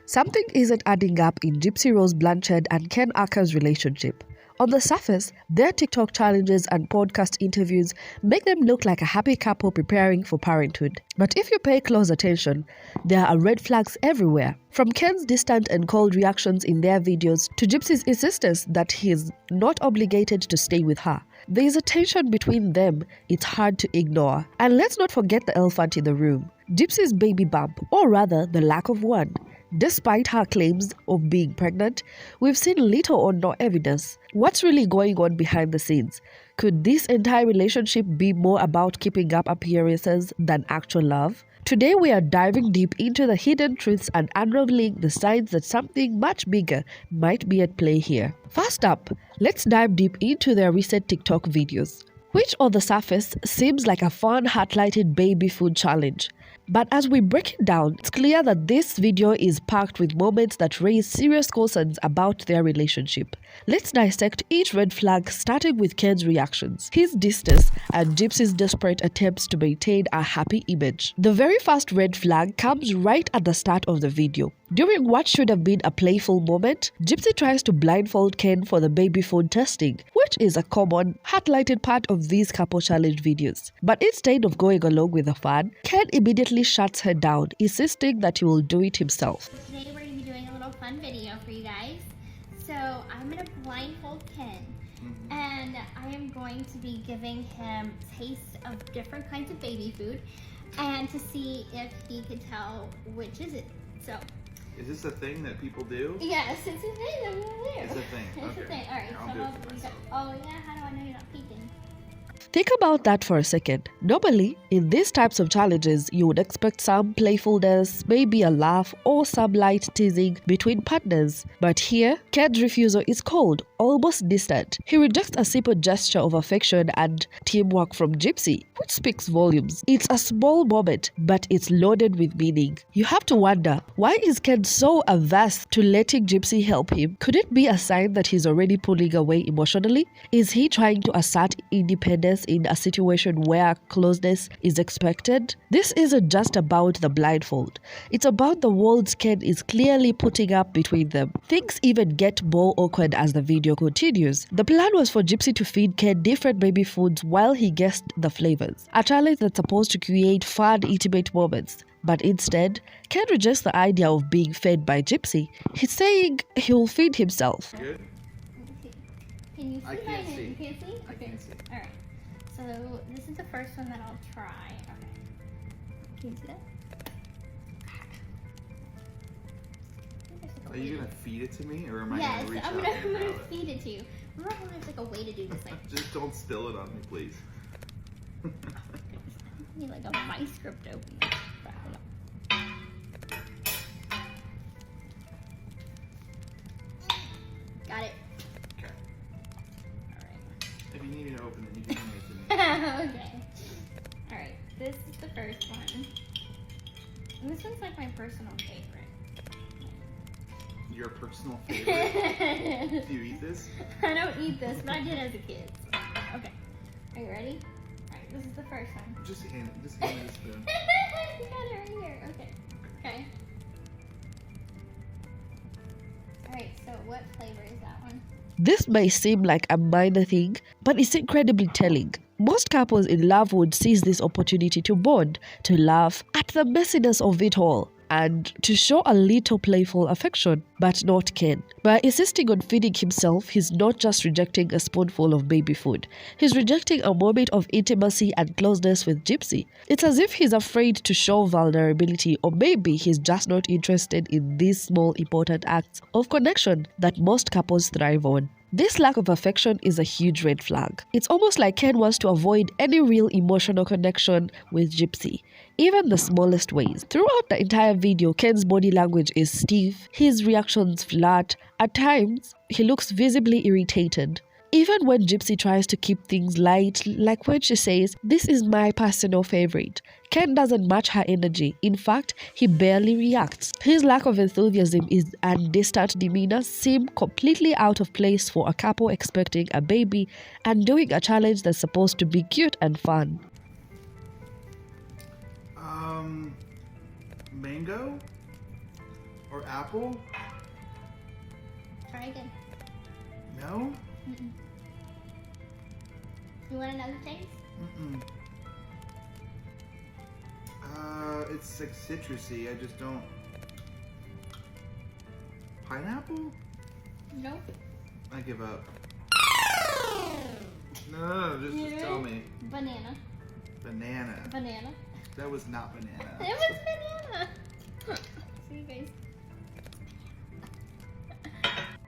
Something isn't adding up in Gypsy Rose Blanchard and Ken Urker's relationship. On the surface, their TikTok challenges and podcast interviews make them look like a happy couple preparing for parenthood. But if you pay close attention, there are red flags everywhere. From Ken's distant and cold reactions in their videos to Gypsy's insistence that he's not obligated to stay with her. There is a tension between them it's hard to ignore. And let's not forget the elephant in the room, Gypsy's baby bump, or rather the lack of one. Despite her claims of being pregnant, we've seen little or no evidence. What's really going on behind the scenes? Could this entire relationship be more about keeping up appearances than actual love? Today we are diving deep into the hidden truths and unraveling the signs that something much bigger might be at play here. First up, let's dive deep into their recent TikTok videos, which on the surface seems like a fun heart-lighted baby food challenge. But as we break it down, it's clear that this video is packed with moments that raise serious concerns about their relationship. Let's dissect each red flag, starting with Ken's reactions, his distance, and Gypsy's desperate attempts to maintain a happy image. The very first red flag comes right at the start of the video. During what should have been a playful moment, Gypsy tries to blindfold Ken for the baby food testing, which is a common, heart-lighted part of these couple challenge videos. But instead of going along with the fun, Ken immediately shuts her down, insisting that he will do it himself. Today we're going to be doing a little fun video for you guys. So I'm going to blindfold Ken, and I am going to be giving him tastes of different kinds of baby food, and to see if he can tell which is it. So. Is this a thing that people do? Yes, it's a thing that we do. It's a thing. It's Okay. a thing. All right. I'll do it for myself. Oh yeah, how do I know you're not peeking? Think about that for a second. Normally, in these types of challenges, you would expect some playfulness, maybe a laugh, or some light teasing between partners. But here, Ken's refusal is cold, almost distant. He rejects a simple gesture of affection and teamwork from Gypsy, which speaks volumes. It's a small moment, but it's loaded with meaning. You have to wonder, why is Ken so averse to letting Gypsy help him? Could it be a sign that he's already pulling away emotionally? Is he trying to assert independence in a situation where closeness is expected? This isn't just about the blindfold. It's about the walls Ken is clearly putting up between them. Things even get more awkward as the video continues. The plan was for Gypsy to feed Ken different baby foods while he guessed the flavors, a challenge that's supposed to create fun, intimate moments. But instead, Ken rejects the idea of being fed by Gypsy. He's saying he'll feed himself. Good? Can you see? I can't see. You can't see? I can't see. All right. So this is the first one that I'll try. Okay. Can you see that? Are you gonna feed it to me, or am I Yes, gonna reach I'm out gonna and grab it? feed it to you. Remember how there's like a way to do this, like Just don't spill it on me, please. I need like a vice script open. But I don't know. Got it. Okay. Alright. If you need me to open it, you can hand it to me. Okay. Alright, this is the first one. And this one's like my personal favorite. Your personal favorite? Do you eat this? I don't eat this, but I did as a kid. Okay. Are you ready? Alright, this is the first one. Just hand me the spoon. You got it right here. Okay. Okay. Alright, so what flavor is that one? This may seem like a minor thing, but it's incredibly telling. Most couples in love would seize this opportunity to bond, to laugh at the messiness of it all, and to show a little playful affection, but not Ken. By insisting on feeding himself, he's not just rejecting a spoonful of baby food. He's rejecting a moment of intimacy and closeness with Gypsy. It's as if he's afraid to show vulnerability, or maybe he's just not interested in these small important acts of connection that most couples thrive on. This lack of affection is a huge red flag. It's almost like Ken wants to avoid any real emotional connection with Gypsy, even the smallest ways. Throughout the entire video, Ken's body language is stiff, his reactions flat. At times, he looks visibly irritated. Even when Gypsy tries to keep things light, like when she says, "This is my personal favorite," Ken doesn't match her energy. In fact, he barely reacts. His lack of enthusiasm and distant demeanor seem completely out of place for a couple expecting a baby and doing a challenge that's supposed to be cute and fun. Mango? Or apple? Try again. No? Mm-mm. You want another taste? Mm-mm. It's like citrusy. I just don't. Pineapple? Nope. I give up. No, just tell me. Banana. Banana. Banana. That was not banana. It was banana. See, guys.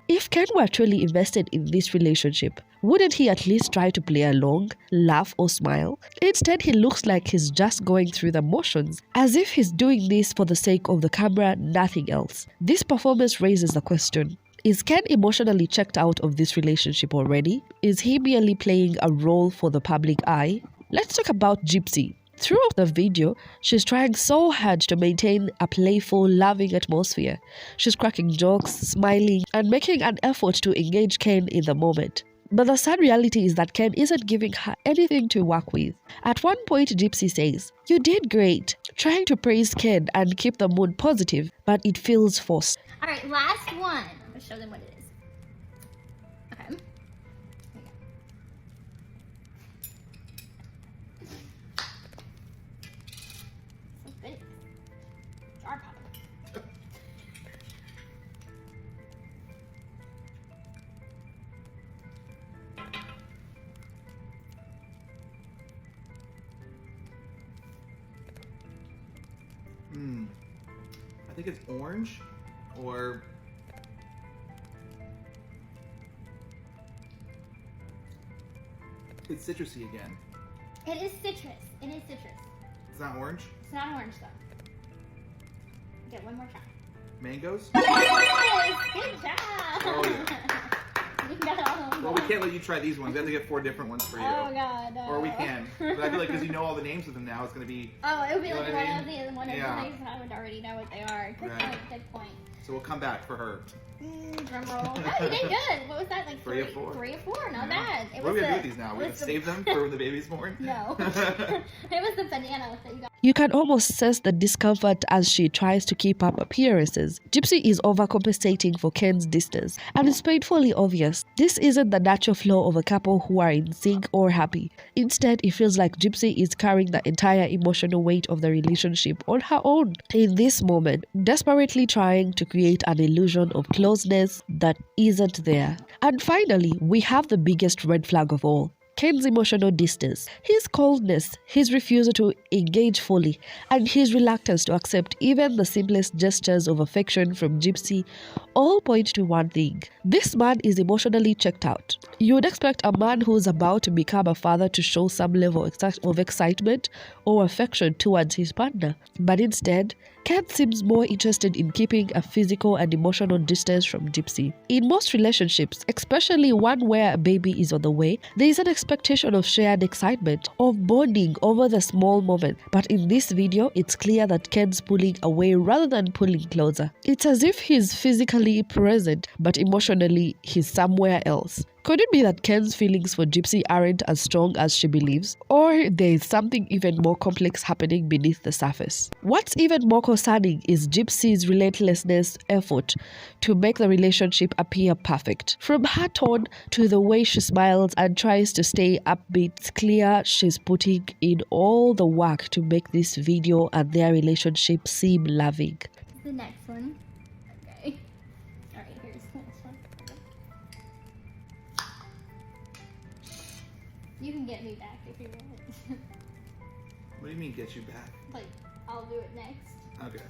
If Ken were truly invested in this relationship, wouldn't he at least try to play along, laugh or smile? Instead, he looks like he's just going through the motions, as if he's doing this for the sake of the camera, nothing else. This performance raises the question, is Ken emotionally checked out of this relationship already? Is he merely playing a role for the public eye? Let's talk about Gypsy. Throughout the video, she's trying so hard to maintain a playful, loving atmosphere. She's cracking jokes, smiling, and making an effort to engage Ken in the moment. But the sad reality is that Ken isn't giving her anything to work with. At one point, Gypsy says, "You did great," trying to praise Ken and keep the mood positive, but it feels forced. Alright, last one. I'm going to show them what it is. Okay. Here we go. So good. Jar pop. I think it's orange or it's citrusy again. It is citrus. It is citrus. It's not orange? It's not orange though. Okay, one more try. Mangoes? Yes! Good job! Oh, yeah. You got all of them. Well, we can't let you try these ones. We have to get 4 different ones for you. Oh god. Or we can. But I feel like because you know all the names of them now, it's going to be... Oh, it would be You know like what I one mean? of the Yeah. things I would already know what they are. Good Right. point, good point. So we'll come back for her. Drum roll. No, you did good. What was that? Like 3 of 4. 3 or 4, not Yeah. bad. It What are we was going to do the- with these now? it We're going was to the- save them for when the baby's born? No. It was the banana that you got. You can almost sense the discomfort as she tries to keep up appearances. Gypsy is overcompensating for Ken's distance, and it's painfully obvious. This isn't the natural flow of a couple who are in sync or happy. Instead, it feels like Gypsy is carrying the entire emotional weight of the relationship on her own. In this moment, desperately trying to create an illusion of closeness that isn't there. And finally, we have the biggest red flag of all. Ken's emotional distance, his coldness, his refusal to engage fully, and his reluctance to accept even the simplest gestures of affection from Gypsy all point to one thing. This man is emotionally checked out. You would expect a man who's about to become a father to show some level of excitement or affection towards his partner. But instead, Ken seems more interested in keeping a physical and emotional distance from Gypsy. In most relationships, especially one where a baby is on the way, there is an expectation of shared excitement, of bonding over the small moment. But in this video, it's clear that Ken's pulling away rather than pulling closer. It's as if he's physically present, but emotionally he's somewhere else. Could it be that Ken's feelings for Gypsy aren't as strong as she believes? Or there is something even more complex happening beneath the surface? What's even more concerning is Gypsy's relentlessness effort to make the relationship appear perfect. From her tone to the way she smiles and tries to stay upbeat, it's clear she's putting in all the work to make this video and their relationship seem loving. The next one. Okay. Alright, here's the next one. You can get me back if you want. What do you mean get you back? Like, I'll do it next. Okay.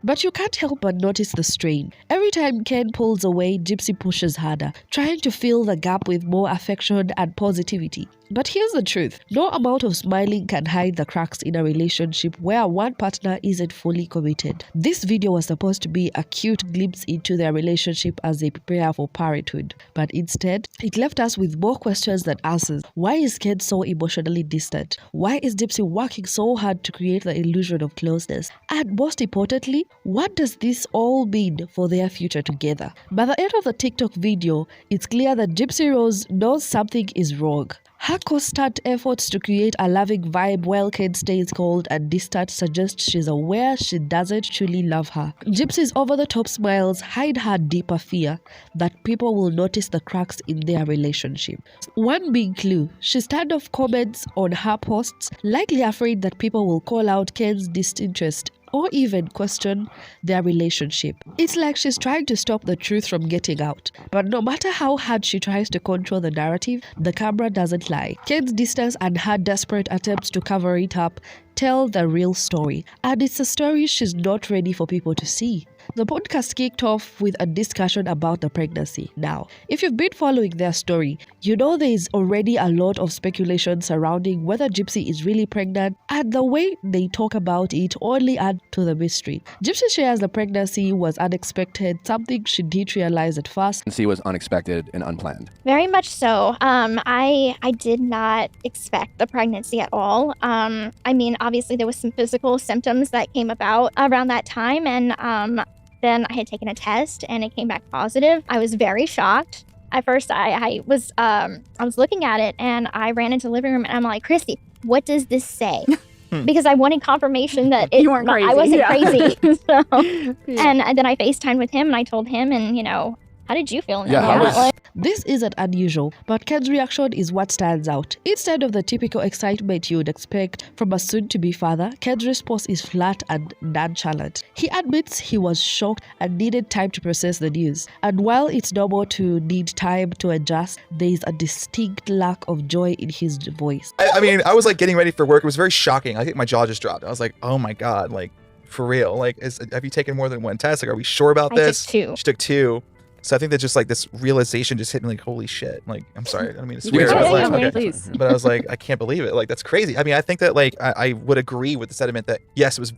But you can't help but notice the strain. Every time Ken pulls away, Gypsy pushes harder, trying to fill the gap with more affection and positivity. But here's the truth. No amount of smiling can hide the cracks in a relationship where one partner isn't fully committed. This video was supposed to be a cute glimpse into their relationship as they prepare for parenthood. But instead, it left us with more questions than answers. Why is Ken so emotionally distant? Why is Gypsy working so hard to create the illusion of closeness? And most importantly, what does this all mean for their future together? By the end of the TikTok video, it's clear that Gypsy Rose knows something is wrong. Her constant efforts to create a loving vibe while Ken stays cold and distant suggest she's aware she doesn't truly love her. Gypsy's over-the-top smiles hide her deeper fear that people will notice the cracks in their relationship. One big clue, she turned off comments on her posts, likely afraid that people will call out Ken's disinterest or even question their relationship. It's like she's trying to stop the truth from getting out. But no matter how hard she tries to control the narrative, the camera doesn't lie. Ken's distance and her desperate attempts to cover it up tell the real story. And it's a story she's not ready for people to see. The podcast kicked off with a discussion about the pregnancy. Now, if you've been following their story, you know there is already a lot of speculation surrounding whether Gypsy is really pregnant, and the way they talk about it only adds to the mystery. Gypsy shares the pregnancy was unexpected, something she did realize at first. Pregnancy was unexpected and unplanned. Very much so. I did not expect the pregnancy at all. I mean, obviously there was some physical symptoms that came about around that time, and then I had taken a test and it came back positive. I was very shocked. At first, I was looking at it and I ran into the living room and I'm like, Christy, what does this say? Because I wanted confirmation that You weren't crazy. I wasn't Yeah. crazy. So, Yeah. and then I FaceTimed with him and I told him, and how did you feel in Yeah, that how moment? was- This isn't unusual, but Ken's reaction is what stands out. Instead of the typical excitement you would expect from a soon-to-be father, Ken's response is flat and nonchalant. He admits he was shocked and needed time to process the news. And while it's normal to need time to adjust, there is a distinct lack of joy in his voice. I mean, I was like getting ready for work. It was very shocking. I think my jaw just dropped. I was like, oh my God, like for real. Like, have you taken more than one test? Like, are we sure about I took this? 2. She took 2. So I think that just like this realization just hit me like, holy shit. Like, I'm sorry. I don't mean to You swear. can but, say like, it, okay. please. But I was like, I can't believe it. Like, that's crazy. I mean, I think that like I would agree with the sentiment that yes, it was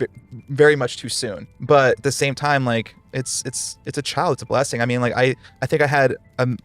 very much too soon. But at the same time, like it's a child. It's a blessing. I mean, like I think I had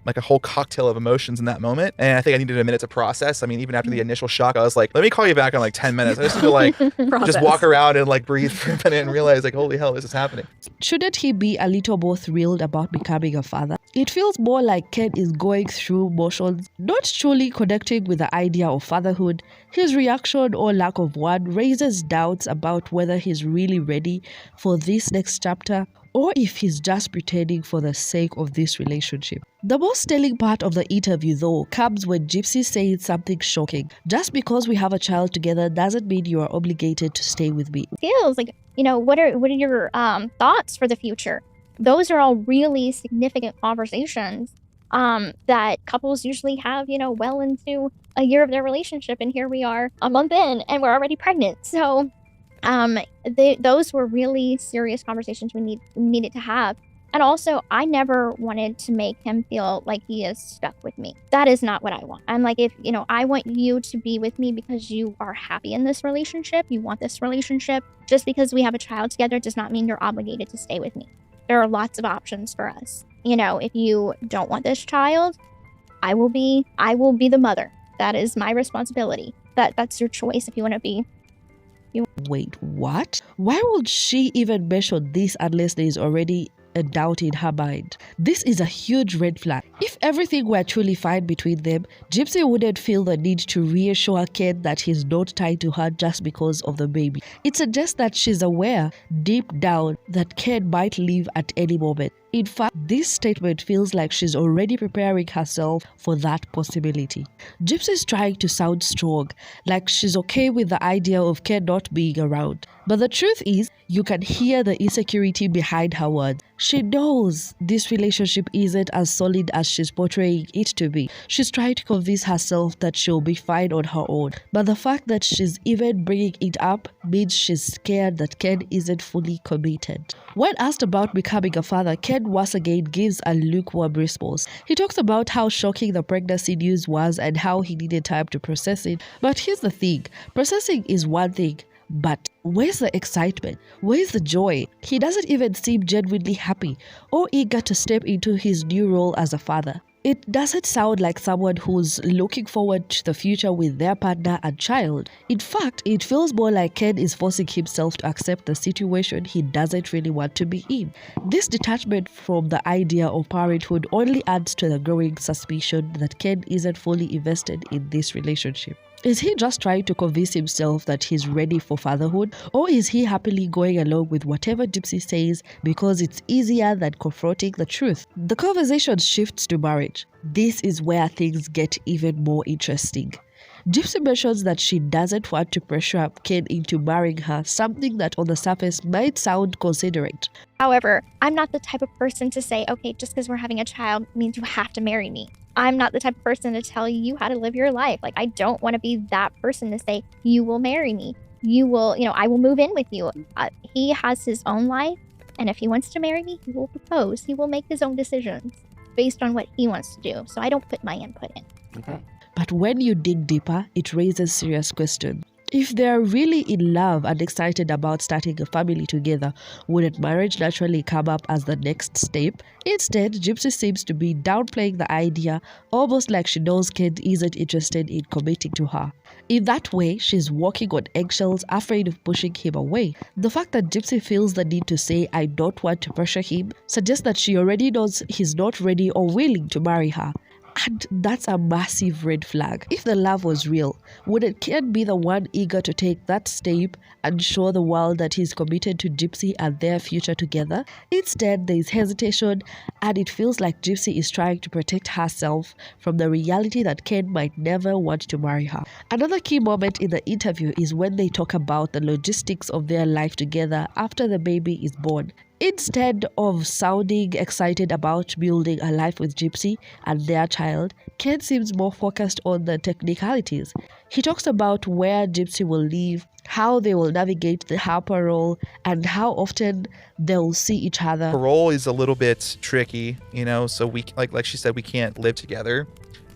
like a whole cocktail of emotions in that moment, and I think I needed a minute to process. I mean, even after the initial shock, I was like, let me call you back in like 10 minutes. I just need to like just walk around and like breathe for a minute and realize like, holy hell, this is happening. Shouldn't he be a little more thrilled about becoming a father? It feels more like Ken is going through motions, not truly connecting with the idea of fatherhood. His reaction or lack of one raises doubts about whether he's really ready for this next chapter or if he's just pretending for the sake of this relationship. The most telling part of the interview, though, comes when Gypsy says something shocking. Just because we have a child together doesn't mean you are obligated to stay with me. Feels like, what are your thoughts for the future? Those are all really significant conversations that couples usually have, well into a year of their relationship, and here we are a month in and we're already pregnant. So those were really serious conversations we needed to have. And also, I never wanted to make him feel like he is stuck with me. That is not what I want. I'm like, if I want you to be with me because you are happy in this relationship, you want this relationship. Just because we have a child together does not mean you're obligated to stay with me. There are lots of options for us. If you don't want this child, I will be the mother. That is my responsibility. That's your choice if you want to be. Wait, what? Why would she even mention this unless there is already a doubt in her mind? This is a huge red flag. If everything were truly fine between them, Gypsy wouldn't feel the need to reassure Ken that he's not tied to her just because of the baby. It suggests that she's aware, deep down, that Ken might leave at any moment. In fact, this statement feels like she's already preparing herself for that possibility. Gypsy's trying to sound strong, like she's okay with the idea of Ken not being around. But the truth is, you can hear the insecurity behind her words. She knows this relationship isn't as solid as she's portraying it to be. She's trying to convince herself that she'll be fine on her own. But the fact that she's even bringing it up means she's scared that Ken isn't fully committed. When asked about becoming a father, Ken once again gives a lukewarm response. He talks about how shocking the pregnancy news was and how he needed time to process it. But here's the thing, processing is one thing. But where's the excitement? Where's the joy? He doesn't even seem genuinely happy or eager to step into his new role as a father. It doesn't sound like someone who's looking forward to the future with their partner and child. In fact, it feels more like Ken is forcing himself to accept the situation he doesn't really want to be in. This detachment from the idea of parenthood only adds to the growing suspicion that Ken isn't fully invested in this relationship. Is he just trying to convince himself that he's ready for fatherhood, or is he happily going along with whatever Gypsy says because it's easier than confronting the truth? The conversation shifts to marriage. This is where things get even more interesting. Gypsy mentions that she doesn't want to pressure Ken into marrying her, something that on the surface might sound considerate. However, I'm not the type of person to say, okay, just because we're having a child means you have to marry me. I'm not the type of person to tell you how to live your life. Like, I don't want to be that person to say, you will marry me. You will, I will move in with you. He has his own life. And if he wants to marry me, he will propose. He will make his own decisions based on what he wants to do. So I don't put my input in. Okay. But when you dig deeper, it raises serious questions. If they're really in love and excited about starting a family together, wouldn't marriage naturally come up as the next step? Instead, Gypsy seems to be downplaying the idea, almost like she knows Ken isn't interested in committing to her. In that way, she's walking on eggshells, afraid of pushing him away. The fact that Gypsy feels the need to say, I don't want to pressure him, suggests that she already knows he's not ready or willing to marry her. And that's a massive red flag. If the love was real, wouldn't Ken be the one eager to take that step and show the world that he's committed to Gypsy and their future together? Instead, there is hesitation, and it feels like Gypsy is trying to protect herself from the reality that Ken might never want to marry her. Another key moment in the interview is when they talk about the logistics of their life together after the baby is born. Instead of sounding excited about building a life with Gypsy and their child, Ken seems more focused on the technicalities. He talks about where Gypsy will live, how they will navigate the her parole, and how often they'll see each other. Parole is a little bit tricky, so we, like she said, we can't live together.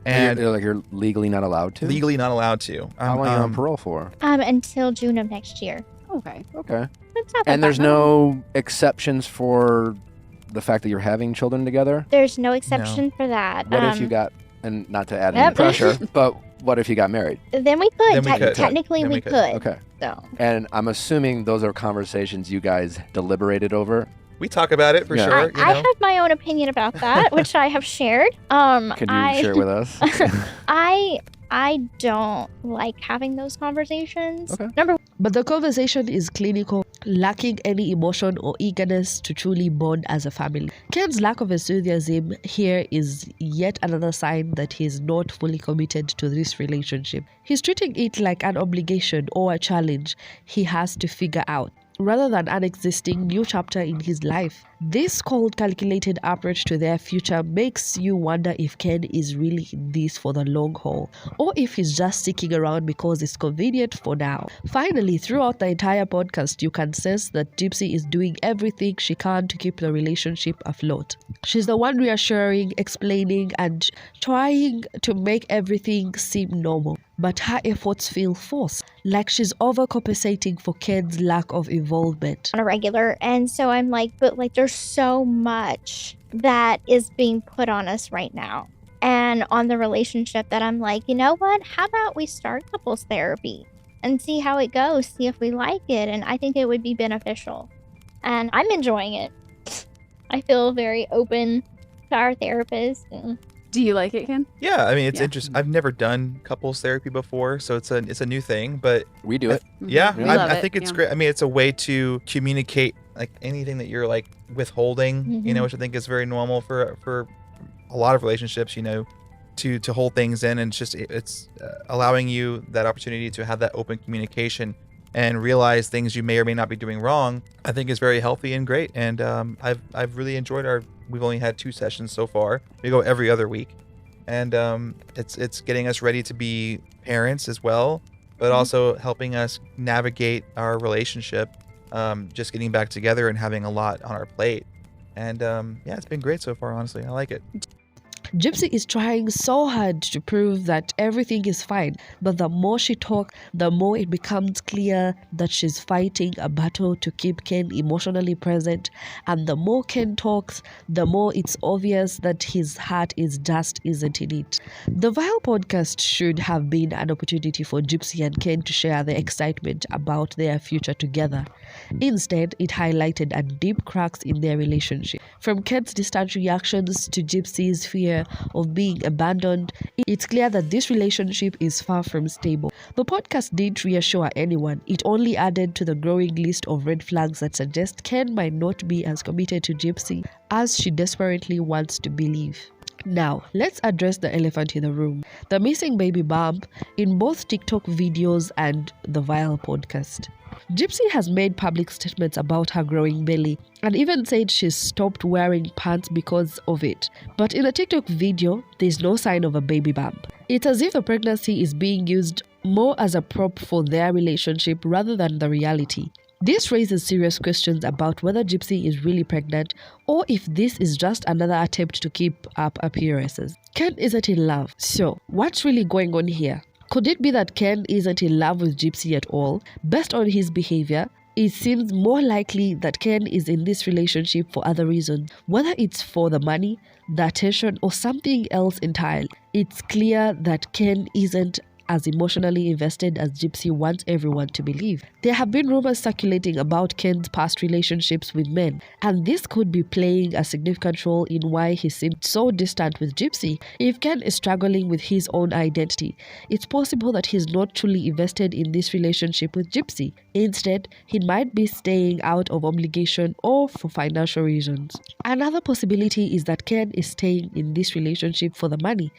And you're legally not allowed to? Legally not allowed to. How long are you on parole for? Until June of next year. Okay. Okay. It's not that And there's bad. no exceptions for the fact that you're having children together? There's no exception for that. What if you got, and not to add any Yep. pressure, but what if you got married? Then we could. Then we could. Technically, Then we we could. could. Okay. So. And I'm assuming those are conversations you guys deliberated over. We talk about it for Yeah. sure. I have my own opinion about that, which I have shared. Can you share it with us? I don't like having those conversations. Okay. But the conversation is clinical, lacking any emotion or eagerness to truly bond as a family. Ken's lack of enthusiasm here is yet another sign that he's not fully committed to this relationship. He's treating it like an obligation or a challenge he has to figure out, rather than an existing new chapter in his life. This cold, calculated approach to their future makes you wonder if Ken is really in this for the long haul, or if he's just sticking around because it's convenient for now. Finally, throughout the entire podcast, you can sense that Gypsy is doing everything she can to keep the relationship afloat. She's the one reassuring, explaining, and trying to make everything seem normal. But her efforts feel forced, like she's overcompensating for Ken's lack of involvement. On a regular. And so I'm like, but like there's so much that is being put on us right now. And on the relationship that I'm like, you know what? How about we start couples therapy and see how it goes, see if we like it. And I think it would be beneficial. And I'm enjoying it. I feel very open to our therapist. Do you like it, Ken? Yeah, I mean, it's Yeah. interesting. I've never done couples therapy before, so it's a new thing. But We do it. yeah, We Yeah. love I it, think it's yeah. great. I mean, it's a way to communicate like anything that you're like withholding, Mhm. which I think is very normal for a lot of relationships. To hold things in, and it's allowing you that opportunity to have that open communication and realize things you may or may not be doing wrong. I think is very healthy and great. And I've really enjoyed We've only had 2 sessions so far. We go every other week, and it's getting us ready to be parents as well, but also helping us navigate our relationship. Just getting back together and having a lot on our plate, and yeah, it's been great so far. Honestly, I like it. Gypsy is trying so hard to prove that everything is fine, but the more she talks, the more it becomes clear that she's fighting a battle to keep Ken emotionally present, and the more Ken talks, the more it's obvious that his heart just isn't in it. The Vile podcast should have been an opportunity for Gypsy and Ken to share their excitement about their future together. Instead, it highlighted a deep cracks in their relationship. From Ken's distant reactions to Gypsy's fear of being abandoned, it's clear that this relationship is far from stable. The podcast didn't reassure anyone. It only added to the growing list of red flags that suggest Ken might not be as committed to Gypsy as she desperately wants to believe. Now, let's address the elephant in the room, the missing baby bump in both TikTok videos and the Vile podcast. Gypsy has made public statements about her growing belly and even said she's stopped wearing pants because of it. But in the TikTok video, there's no sign of a baby bump. It's as if the pregnancy is being used more as a prop for their relationship rather than the reality. This raises serious questions about whether Gypsy is really pregnant or if this is just another attempt to keep up appearances. Ken isn't in love. So, what's really going on here? Could it be that Ken isn't in love with Gypsy at all? Based on his behavior, it seems more likely that Ken is in this relationship for other reasons, whether it's for the money, the attention, or something else entirely. It's clear that Ken isn't as emotionally invested as Gypsy wants everyone to believe. There have been rumors circulating about Ken's past relationships with men, and this could be playing a significant role in why he seemed so distant with Gypsy. If Ken is struggling with his own identity, it's possible that he's not truly invested in this relationship with Gypsy. Instead, he might be staying out of obligation or for financial reasons. Another possibility is that Ken is staying in this relationship for the money.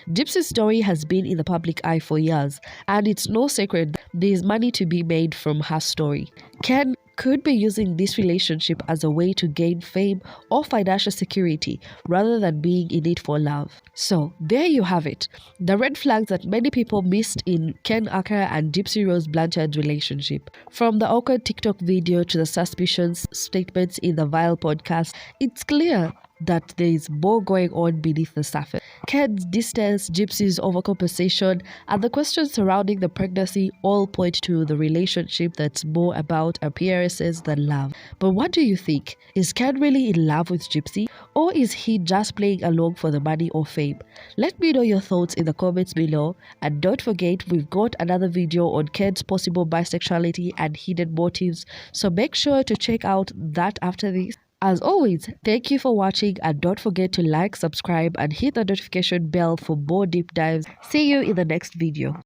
Gypsy's story has been in the public eye for years, and it's no secret that there is money to be made from her story. Ken could be using this relationship as a way to gain fame or financial security rather than being in it for love. So, there you have it. The red flags that many people missed in Ken Urker and Gypsy Rose Blanchard's relationship. From the awkward TikTok video to the suspicious statements in the Vile podcast, it's clear that there is more going on beneath the surface. Ken's distance, Gypsy's overcompensation, and the questions surrounding the pregnancy all point to the relationship that's more about appearances than love. But what do you think? Is Ken really in love with Gypsy? Or is he just playing along for the money or fame? Let me know your thoughts in the comments below. And don't forget, we've got another video on Ken's possible bisexuality and hidden motives, so make sure to check out that after this. As always, thank you for watching, and don't forget to like, subscribe, and hit the notification bell for more deep dives. See you in the next video.